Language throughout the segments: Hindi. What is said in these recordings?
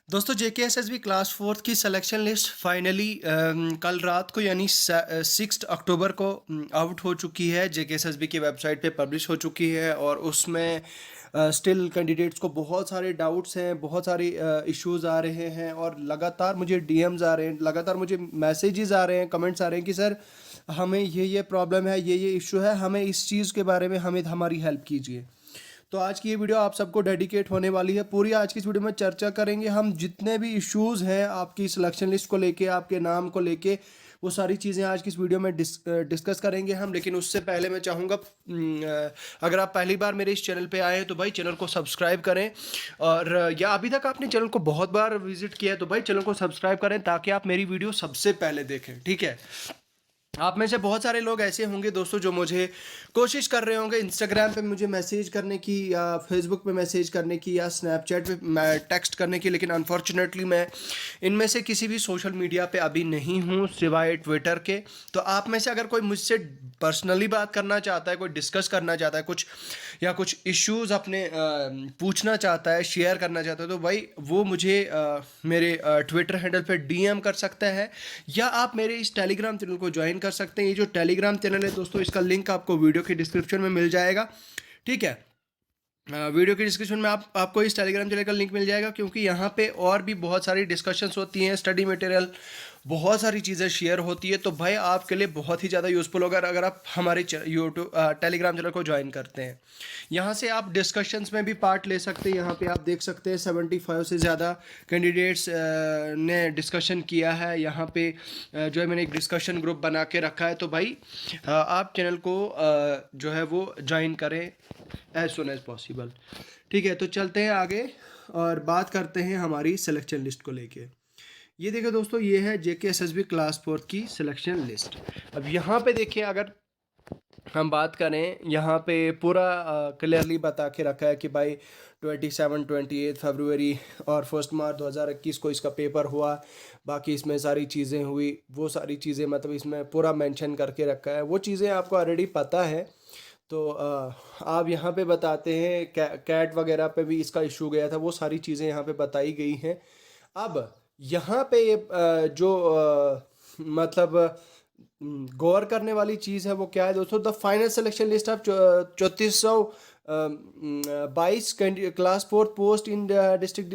दोस्तों जेकेएसएसबी क्लास फोर्थ की सिलेक्शन लिस्ट फाइनली कल रात को यानी 6 अक्टूबर को आउट हो चुकी है। जेकेएसएसबी की वेबसाइट पे पब्लिश हो चुकी है और उसमें स्टिल कैंडिडेट्स को बहुत सारे डाउट्स हैं, बहुत सारे इश्यूज आ रहे हैं और लगातार मुझे डीएम्स आ रहे हैं, लगातार मुझे मैसेजेस आ रहे हैं, कमेंट्स आ रहे हैं कि सर हमें ये प्रॉब्लम है, ये इशू है, हमें इस चीज़ के बारे में हमें हमारी हेल्प कीजिए। तो आज की ये वीडियो आप सबको डेडिकेट होने वाली है। पूरी आज की इस वीडियो में चर्चा करेंगे हम जितने भी इश्यूज़ हैं आपकी सिलेक्शन लिस्ट को लेके, आपके नाम को लेके, वो सारी चीज़ें आज की इस वीडियो में डिस्कस करेंगे हम। लेकिन उससे पहले मैं चाहूँगा अगर आप पहली बार मेरे इस चैनल पे आए हैं तो भाई चैनल को सब्सक्राइब करें, और या अभी तक आपने चैनल को बहुत बार विजिट किया है तो भाई चैनल को सब्सक्राइब करें ताकि आप मेरी वीडियो सबसे पहले देखें, ठीक है। आप में से बहुत सारे लोग ऐसे होंगे दोस्तों जो मुझे कोशिश कर रहे होंगे इंस्टाग्राम पे मुझे मैसेज करने की, या फेसबुक पे मैसेज करने की, या स्नैपचैट पे मैं टेक्स्ट करने की, लेकिन अनफॉर्चुनेटली मैं इनमें से किसी भी सोशल मीडिया पे अभी नहीं हूँ सिवाय ट्विटर के। तो आप में से अगर कोई मुझसे पर्सनली बात करना चाहता है, कोई डिस्कस करना चाहता है कुछ, या कुछ इश्यूज़ अपने पूछना चाहता है, शेयर करना चाहता है, तो भाई वो मुझे मेरे ट्विटर हैंडल पे डीएम कर सकता है, या आप मेरे इस टेलीग्राम चैनल को ज्वाइन कर सकते हैं। ये जो टेलीग्राम चैनल है दोस्तों, इसका लिंक आपको वीडियो के डिस्क्रिप्शन में मिल जाएगा, ठीक है। वीडियो के डिस्क्रिप्शन में आपको इस टेलीग्राम चैनल का लिंक मिल जाएगा, क्योंकि यहाँ पे और भी बहुत सारी डिस्कशंस होती हैं, स्टडी मटेरियल, बहुत सारी चीज़ें शेयर होती है। तो भाई आपके लिए बहुत ही ज़्यादा यूज़फुल होगा अगर आप हमारे यूट्यूब टेलीग्राम चैनल को ज्वाइन करते हैं। यहाँ से आप डिस्कशंस में भी पार्ट ले सकते हैं। यहाँ पे आप देख सकते हैं 75 से ज़्यादा कैंडिडेट्स ने डिस्कशन किया है। यहाँ पे जो है मैंने एक डिस्कशन ग्रुप बना के रखा है। तो भाई आप चैनल को जो है वो ज्वाइन करें एज सुन एज पॉसिबल, ठीक है। तो चलते हैं आगे और बात करते हैं हमारी सिलेक्शन लिस्ट को लेके। ये देखिए दोस्तों, ये है जेकेएसएसबी क्लास फोर्थ की सिलेक्शन लिस्ट। अब यहाँ पे देखिए, अगर हम बात करें, यहाँ पे पूरा क्लियरली बता के रखा है कि भाई 28 फरवरी और 1 मार्च 2021 को इसका पेपर हुआ। बाकी इसमें सारी चीज़ें हुई, वो सारी चीज़ें मतलब इसमें पूरा मेंशन करके रखा है। वो चीज़ें आपको ऑलरेडी पता है। तो आप यहाँ पे बताते हैं कैट वगैरह पे भी इसका इशू गया था, वो सारी चीज़ें यहाँ पे बताई गई हैं। अब यहाँ पे ये जो मतलब गौर करने वाली चीज़ है वो क्या है दोस्तों, the final selection list of 3422 class fourth post in district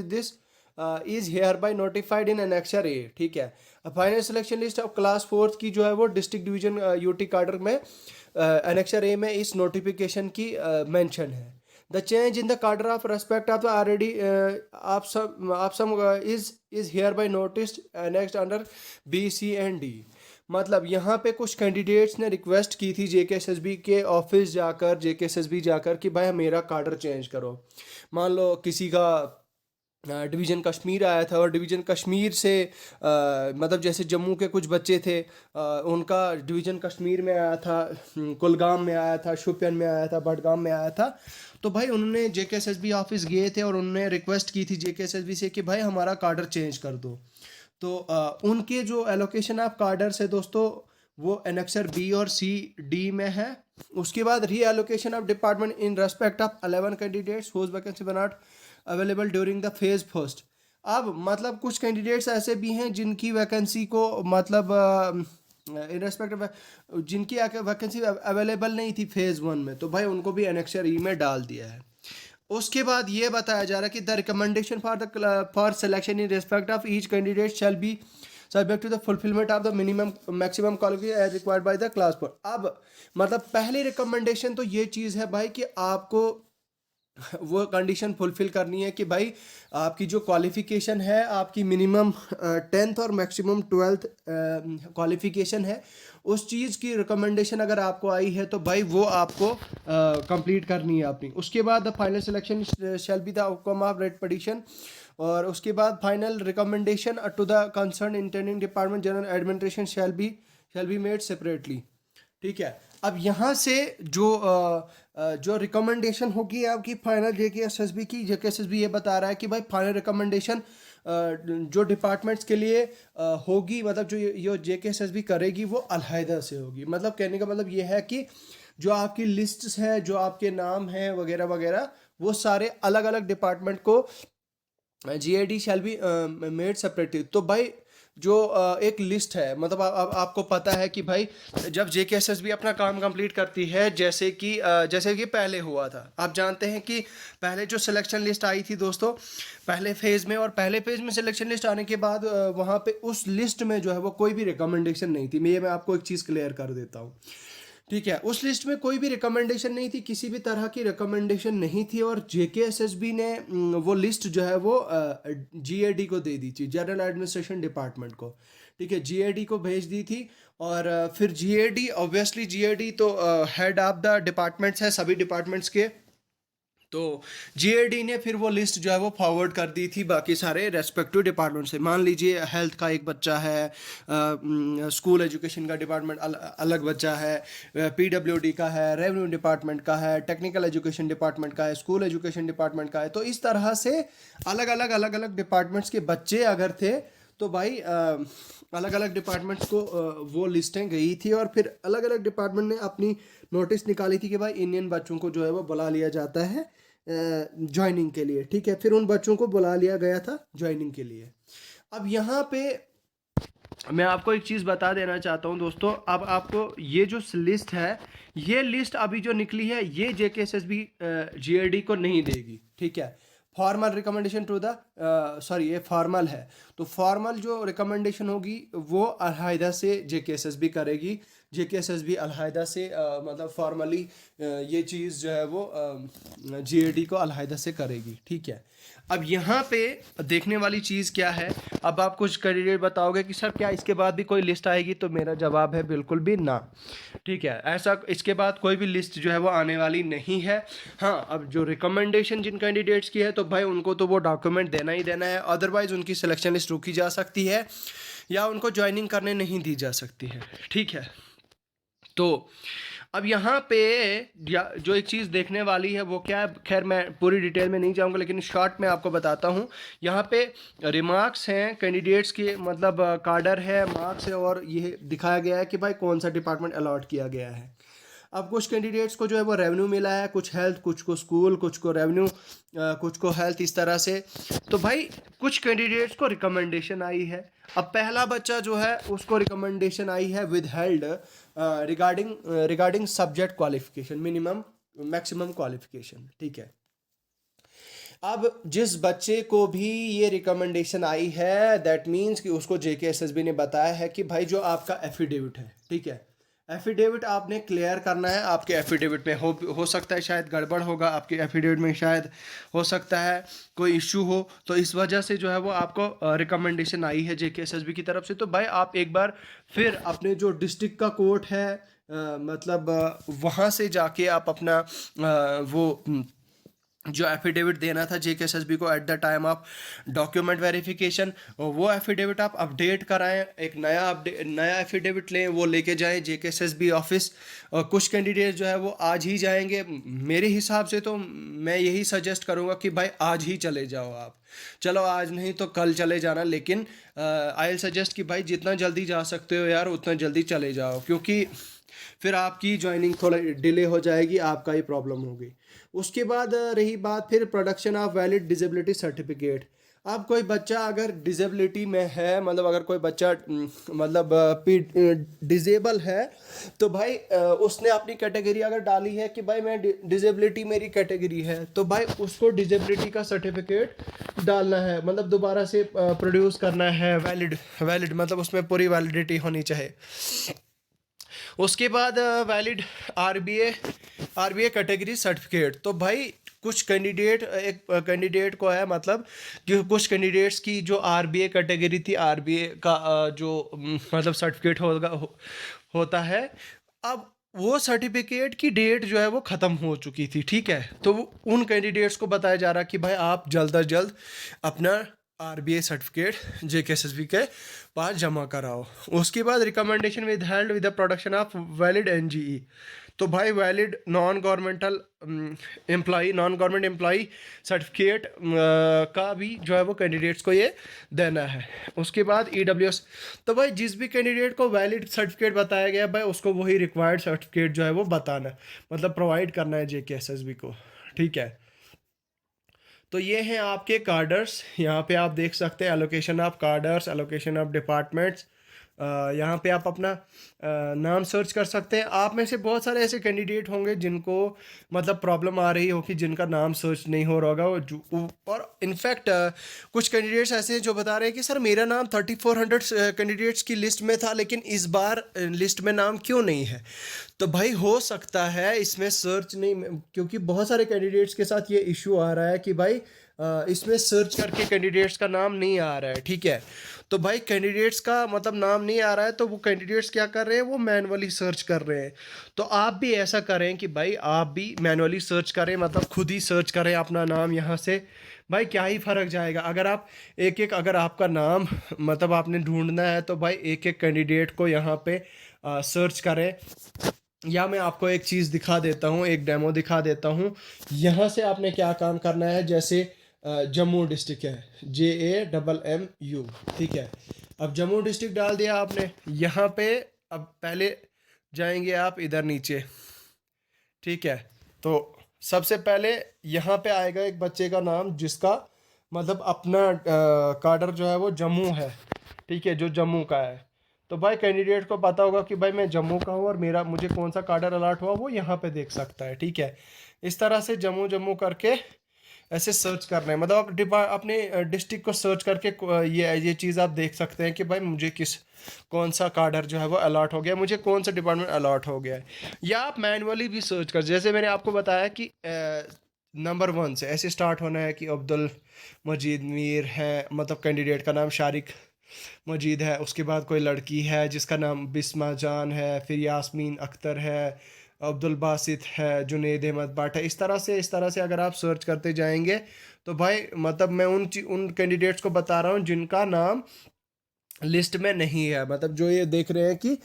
this is hereby notified in annexure A, ठीक है। Final selection list of class fourth की जो है वो डिस्ट्रिक्ट डिवीजन यूटी कार्डर में एनेक्सर ए में इस नोटिफिकेशन की मेंशन है। The change in the cadre of respect of already आप some is hereby noticed next under B C and D. मतलब यहाँ पे कुछ कैंडिडेट्स ने रिक्वेस्ट की थी जेकेएसएसबी के ऑफिस जाकर, जेकेएसएसबी जाकर, कि भाई मेरा कार्डर चेंज करो। मान लो किसी का डिवीज़न कश्मीर आया था और डिवीज़न कश्मीर से मतलब जैसे जम्मू के कुछ बच्चे थे, उनका डिवीज़न कश्मीर में आया था, कुलगाम में आया था, शोपियान में आया था, बडगाम में आया था। तो भाई उन्होंने जेकेएसएसबी ऑफिस गए थे और उन्होंने रिक्वेस्ट की थी जेकेएसएसबी से कि भाई हमारा कार्डर चेंज कर दो। तो उनके जो एलोकेशन ऑफ कार्डर्स है दोस्तों, वो एनेक्सर बी और सी डी में है। उसके बाद reallocation of department in respect of 11 candidates whose vacancy were not available during the phase first. अब मतलब कुछ कैंडिडेट्स ऐसे भी हैं जिनकी वैकेंसी को मतलब इन रेस्पेक्ट ऑफ जिनकी वैकेंसी अवेलेबल नहीं थी फेज़ 1 में, तो भाई उनको भी एनेक्सर ई में डाल दिया है। उसके बाद ये बताया जा रहा है कि the recommendation for selection in respect of each candidate shall be subject to the fulfilment of the minimum maximum qualification as required by the class four. अब मतलब पहली रिकमेंडेशन तो ये चीज़ है भाई कि आपको वो कंडीशन फुलफिल करनी है कि भाई आपकी जो क्वालिफ़िकेशन है, आपकी मिनिमम 10th और मैक्सिमम 12th क्वालिफ़िकेशन है, उस चीज़ की रिकमेंडेशन अगर आपको आई है तो भाई वो आपको कंप्लीट करनी है अपनी। उसके बाद the final selection shall be the outcome of writ petition, और उसके बाद final recommendation to the concern interning department general administration shall be made separately, ठीक है। अब यहाँ से जो रिकमेंडेशन होगी आपकी फाइनल जेकेएसएसबी की, जेकेएसएसबी ये बता रहा है कि भाई फाइनल रिकमेंडेशन जो डिपार्टमेंट्स के लिए होगी, मतलब जो ये जेकेएसएसबी करेगी वो अलहदा से होगी। मतलब कहने का मतलब ये है कि जो आपकी लिस्ट्स है, जो आपके नाम हैं वगैरह वगैरह, वो सारे अलग अलग डिपार्टमेंट को GAD shell be made separately. तो भाई जो एक लिस्ट है, मतलब आपको पता है कि भाई जब JKSSB अपना काम कंप्लीट करती है, जैसे कि पहले हुआ था, आप जानते हैं कि पहले जो सिलेक्शन लिस्ट आई थी दोस्तों पहले फेज़ में, और पहले फेज़ में सिलेक्शन लिस्ट आने के बाद वहाँ पे उस लिस्ट में जो है वो कोई भी रिकमेंडेशन नहीं थी। मैं आपको एक चीज़ क्लियर कर देता हूँ, ठीक है। उस लिस्ट में कोई भी रिकमेंडेशन नहीं थी, किसी भी तरह की रिकमेंडेशन नहीं थी, और JKSSB ने वो लिस्ट जो है वो GAD को दे दी थी, जनरल एडमिनिस्ट्रेशन डिपार्टमेंट को, ठीक है। GAD को भेज दी थी, और फिर GAD ऑब्वियसली GAD तो हेड ऑफ द डिपार्टमेंट्स है सभी डिपार्टमेंट्स के, तो GAD ने फिर वो लिस्ट जो है वो फॉरवर्ड कर दी थी बाकी सारे रेस्पेक्टिव डिपार्टमेंट से। मान लीजिए हेल्थ का एक बच्चा है, स्कूल एजुकेशन का डिपार्टमेंट अलग बच्चा है, PWD का है, रेवेन्यू डिपार्टमेंट का है, टेक्निकल एजुकेशन डिपार्टमेंट का है, स्कूल एजुकेशन डिपार्टमेंट का है। तो इस तरह से अलग अलग डिपार्टमेंट्स के बच्चे अगर थे तो भाई अलग अलग डिपार्टमेंट्स को वो लिस्टें गई थी, और फिर अलग अलग डिपार्टमेंट ने अपनी नोटिस निकाली थी कि भाई इंडियन बच्चों को जो है वो बुला लिया जाता है ज्वाइनिंग के लिए, ठीक है। फिर उन बच्चों को बुला लिया गया था ज्वाइनिंग के लिए। अब यहाँ पे मैं आपको एक चीज़ बता देना चाहता हूँ दोस्तों, अब आपको ये जो लिस्ट है, ये लिस्ट अभी जो निकली है ये JKSSB GAD को नहीं देगी, ठीक है। Formal recommendation to the sorry ये फॉर्मल है, तो फॉर्मल जो रिकमेंडेशन होगी वो अलहायदा से JKSSB करेगी। JKSSB अलहायदा से मतलब फॉर्मली ये चीज़ जो है वो GAD को अलहायदा से करेगी, ठीक है। अब यहाँ पे देखने वाली चीज़ क्या है, अब आप कुछ कैंडिडेट बताओगे कि सर क्या इसके बाद भी कोई लिस्ट आएगी, तो मेरा जवाब है बिल्कुल भी ना, ठीक है। ऐसा इसके बाद कोई भी लिस्ट जो है वो आने वाली नहीं है। हाँ, अब जो रिकमेंडेशन जिन कैंडिडेट्स की है तो भाई उनको तो वो डॉक्यूमेंट देना ही देना है, अदरवाइज़ उनकी सिलेक्शन लिस्ट रोकी जा सकती है या उनको ज्वाइनिंग करने नहीं दी जा सकती है, ठीक है। तो अब यहाँ पे जो एक चीज़ देखने वाली है वो क्या है, खैर मैं पूरी डिटेल में नहीं जाऊँगा लेकिन शॉर्ट में आपको बताता हूँ। यहाँ पे रिमार्क्स हैं कैंडिडेट्स के, मतलब कार्डर है, मार्क्स है, और ये दिखाया गया है कि भाई कौन सा डिपार्टमेंट अलॉट किया गया है। अब कुछ कैंडिडेट्स को जो है वो रेवेन्यू मिला है, कुछ हेल्थ, कुछ को स्कूल, कुछ को रेवेन्यू, कुछ को हेल्थ, इस तरह से। तो भाई कुछ कैंडिडेट्स को रिकमेंडेशन आई है। अब पहला बच्चा जो है उसको रिकमेंडेशन आई है with held regarding subject qualification, minimum maximum qualification, ठीक है। अब जिस बच्चे को भी ये रिकमेंडेशन आई है दैट मीन्स कि उसको JKSSB ने बताया है कि भाई जो आपका एफिडेविट है, ठीक है, एफिडेविट आपने क्लियर करना है। आपके एफिडेविट में हो सकता है शायद गड़बड़ होगा, आपके एफिडेविट में शायद हो सकता है कोई इशू हो, तो इस वजह से जो है वो आपको रिकमेंडेशन आई है JKSSB की तरफ से। तो भाई आप एक बार फिर अपने जो डिस्ट्रिक्ट का कोर्ट है मतलब वहाँ से जाके आप अपना वो जो एफिडेविट देना था JKSSB को at the time of document verification, वो एफिडेविट आप अपडेट कराएं, एक नया एफिडेविट लें, वो लेके जाएं JKSSB ऑफिस। कुछ कैंडिडेट जो है वो आज ही जाएंगे, मेरे हिसाब से तो मैं यही सजेस्ट करूंगा कि भाई आज ही चले जाओ आप, चलो आज नहीं तो कल चले जाना, लेकिन आई विल सजेस्ट कि भाई जितना जल्दी जा सकते हो यार उतना जल्दी चले जाओ, क्योंकि फिर आपकी ज्वाइनिंग थोड़ा डिले हो जाएगी, आपका ही प्रॉब्लम होगी। उसके बाद रही बात फिर production of valid disability certificate. अब कोई बच्चा अगर डिसेबिलिटी में है, मतलब अगर कोई बच्चा मतलब डिसेबल है, तो भाई उसने अपनी कैटेगरी अगर डाली है कि भाई मैं डिसेबिलिटी मेरी कैटेगरी है, तो भाई उसको डिसेबिलिटी का सर्टिफिकेट डालना है, मतलब दोबारा से प्रोड्यूस करना है, वैलिड मतलब उसमें पूरी वैलिडिटी होनी चाहिए। उसके बाद वैलिड आरबीए कैटेगरी सर्टिफिकेट। तो भाई कुछ कैंडिडेट, एक कैंडिडेट को है मतलब कि कुछ कैंडिडेट्स की जो आरबीए कैटेगरी थी, आरबीए का जो मतलब सर्टिफिकेट होता है, अब वो सर्टिफिकेट की डेट जो है वो ख़त्म हो चुकी थी, ठीक है। तो उन कैंडिडेट्स को बताया जा रहा कि भाई आप जल्द अज जल्द अपना आरबीए सर्टिफिकेट JKSSB के पास जमा कराओ। उसके बाद recommendation with held with the production of valid NGE। तो भाई valid non government employee certificate का भी जो है वो कैंडिडेट्स को ये देना है। उसके बाद EWS। तो भाई जिस भी कैंडिडेट को वैलिड सर्टिफिकेट बताया गया भाई उसको वही रिक्वायर्ड सर्टिफिकेट जो है वो बताना, मतलब प्रोवाइड करना है JKSSB को, ठीक है। तो ये हैं आपके कार्डर्स। यहाँ पे आप देख सकते हैं allocation of cadres, allocation of departments. यहाँ पे आप अपना नाम सर्च कर सकते हैं। आप में से बहुत सारे ऐसे कैंडिडेट होंगे जिनको मतलब प्रॉब्लम आ रही होगी, जिनका नाम सर्च नहीं हो रहा होगा और इनफैक्ट कुछ कैंडिडेट्स ऐसे हैं जो बता रहे हैं कि सर मेरा नाम 3400 कैंडिडेट्स की लिस्ट में था, लेकिन इस बार लिस्ट में नाम क्यों नहीं है। तो भाई हो सकता है इसमें सर्च नहीं, क्योंकि बहुत सारे कैंडिडेट्स के साथ ये इशू आ रहा है कि भाई इसमें सर्च करके कैंडिडेट्स का नाम नहीं आ रहा है, ठीक है। तो भाई कैंडिडेट्स का मतलब नाम नहीं आ रहा है, तो वो कैंडिडेट्स क्या कर रहे हैं, वो मैनुअली सर्च कर रहे हैं। तो आप भी ऐसा करें कि भाई आप भी मैनुअली सर्च करें, मतलब खुद ही सर्च करें अपना नाम यहाँ से। भाई क्या ही फ़र्क जाएगा अगर आप अगर आपका नाम मतलब आपने ढूंढना है तो भाई एक एक कैंडिडेट को यहाँ पे सर्च करें। या मैं आपको एक चीज़ दिखा देता हूँ, एक डेमो दिखा देता हूँ। यहाँ से आपने क्या काम करना है, जैसे जम्मू डिस्ट्रिक्ट है, JAMMU, ठीक है। अब जम्मू डिस्ट्रिक्ट डाल दिया आपने यहाँ पे। अब पहले जाएंगे आप इधर नीचे, ठीक है। तो सबसे पहले यहाँ पे आएगा एक बच्चे का नाम जिसका मतलब अपना कार्डर जो है वो जम्मू है, ठीक है, जो जम्मू का है। तो भाई कैंडिडेट को पता होगा कि भाई मैं जम्मू का हूँ और मुझे कौन सा कार्डर अलॉट हुआ वो यहाँ पे देख सकता है, ठीक है। इस तरह से जम्मू जम्मू करके ऐसे सर्च करना है, मतलब आप अपने डिस्ट्रिक्ट को सर्च करके ये चीज़ आप देख सकते हैं कि भाई मुझे कौन सा कार्डर जो है वो अलॉट हो गया, मुझे कौन सा डिपार्टमेंट अलॉट हो गया है। या आप मैनुअली भी सर्च कर, जैसे मैंने आपको बताया कि नंबर 1 से ऐसे स्टार्ट होना है कि अब्दुल मजीद मीर है, मतलब कैंडिडेट का नाम शारिक मजीद है। उसके बाद कोई लड़की है जिसका नाम बिस्मा जान है, फिर यास्मीन अख्तर है, अब्दुल बासित है, जुनेद अहमद भट्ट है। इस तरह से अगर आप सर्च करते जाएंगे तो भाई मतलब मैं उन कैंडिडेट्स को बता रहा हूँ जिनका नाम लिस्ट में नहीं है, मतलब जो ये देख रहे हैं कि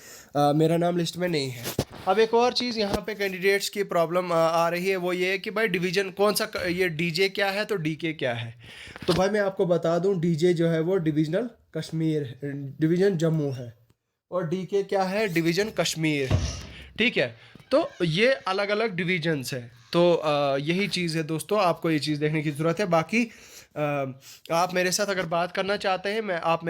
मेरा नाम लिस्ट में नहीं है। अब एक और चीज़ यहाँ पे कैंडिडेट्स की प्रॉब्लम आ रही है, वो ये है कि भाई डिवीज़न कौन सा, ये डीजे क्या है तो डीके क्या है। तो भाई मैं आपको बता दूँ, डीजे जो है वो डिविजनल कश्मीर, डिवीज़न जम्मू है, और डीके क्या है, डिवीज़न कश्मीर, ठीक है। तो ये अलग अलग डिविजन्स है। तो यही चीज़ है दोस्तों, आपको ये चीज़ देखने की ज़रूरत है। बाकी आप मेरे साथ अगर बात करना चाहते हैं, आप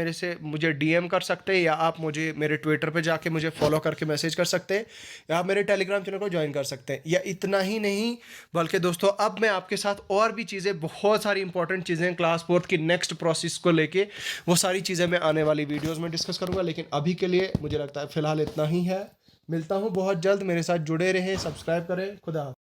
मुझे डीएम कर सकते हैं, या आप मुझे मेरे ट्विटर पे जाके मुझे फॉलो करके मैसेज कर सकते हैं, या आप मेरे टेलीग्राम चैनल को ज्वाइन कर सकते हैं। या इतना ही नहीं बल्कि दोस्तों अब मैं आपके साथ और भी चीज़ें, बहुत सारी इंपॉर्टेंट चीज़ें क्लास 4 की नेक्स्ट प्रोसेस को लेके, वो सारी चीज़ें मैं आने वाली वीडियोज़ में डिस्कस करूँगा। लेकिन अभी के लिए मुझे लगता है फ़िलहाल इतना ही है। मिलता हूँ बहुत जल्द, मेरे साथ जुड़े रहें, सब्सक्राइब करें। खुदा।